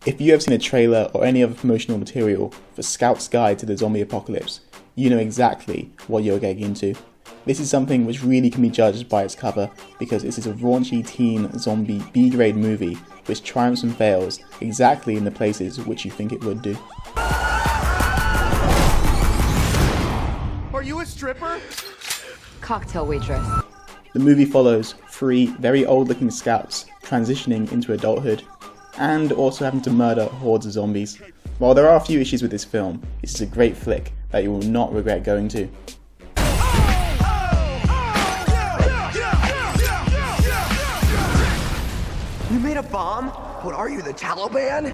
If you have seen a trailer or any other promotional material for Scout's Guide to the Zombie Apocalypse, you know exactly what you're getting into. This is something which really can be judged by its cover, because this is a raunchy teen zombie B-grade movie which triumphs and fails exactly in the places which you think it would do. Are you a stripper? Cocktail waitress. The movie follows 3 very old-looking scouts transitioning into adulthood, and also having to murder hordes of zombies. While there are a few issues with this film, this is a great flick that you will not regret going to. You made a bomb? What are you, the Taliban?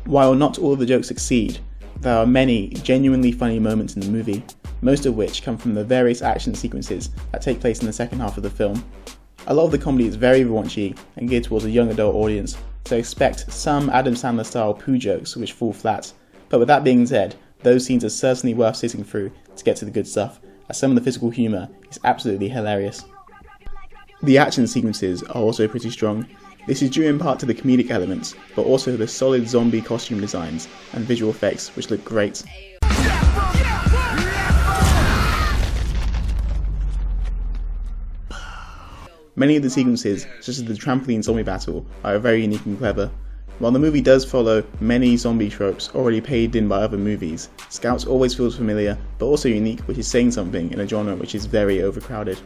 While not all of the jokes succeed, there are many genuinely funny moments in the movie, most of which come from the various action sequences that take place in the second half of the film. A lot of the comedy is very raunchy and geared towards a young adult audience, so expect some Adam Sandler style poo jokes which fall flat. But with that being said, those scenes are certainly worth sitting through to get to the good stuff, as some of the physical humour is absolutely hilarious. The action sequences are also pretty strong. This is due in part to the comedic elements, but also the solid zombie costume designs and visual effects which look great. Many of the sequences, such as the trampoline zombie battle, are very unique and clever. While the movie does follow many zombie tropes already paid in by other movies, Scouts always feels familiar, but also unique, which is saying something in a genre which is very overcrowded.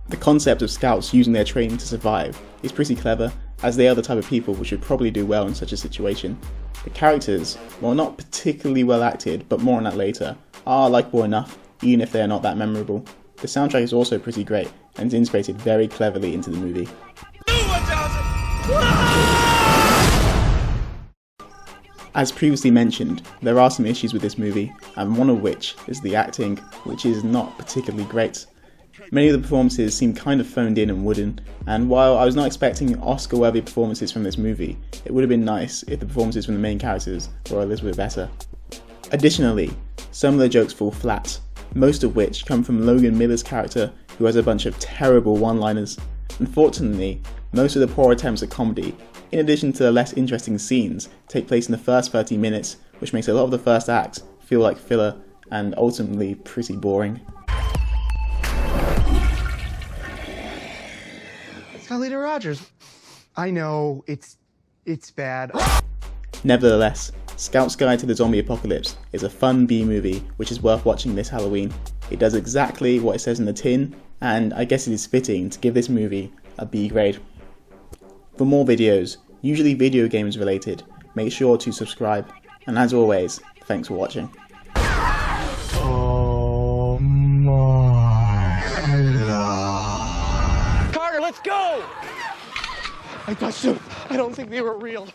The concept of Scouts using their training to survive is pretty clever, as they are the type of people which would probably do well in such a situation. The characters, while not particularly well acted, but more on that later, are likeable enough, even if they are not that memorable. The soundtrack is also pretty great, and is integrated very cleverly into the movie. As previously mentioned, there are some issues with this movie, and one of which is the acting, which is not particularly great. Many of the performances seem kind of phoned in and wooden, and while I was not expecting Oscar-worthy performances from this movie, it would have been nice if the performances from the main characters were a little bit better. Additionally, some of the jokes fall flat, most of which come from Logan Miller's character, who has a bunch of terrible one-liners. Unfortunately, most of the poor attempts at comedy, in addition to the less interesting scenes, take place in the first 30 minutes, which makes a lot of the first act feel like filler and ultimately pretty boring. Leader Rogers. I know, it's bad. Nevertheless, Scout's Guide to the Zombie Apocalypse is a fun B-movie which is worth watching this Halloween. It does exactly what it says in the tin, and I guess it is fitting to give this movie a B grade. For more videos, usually video games related, make sure to subscribe, and as always, thanks for watching. Oh my God. Carter, let's go! I touched them. I don't think they were real.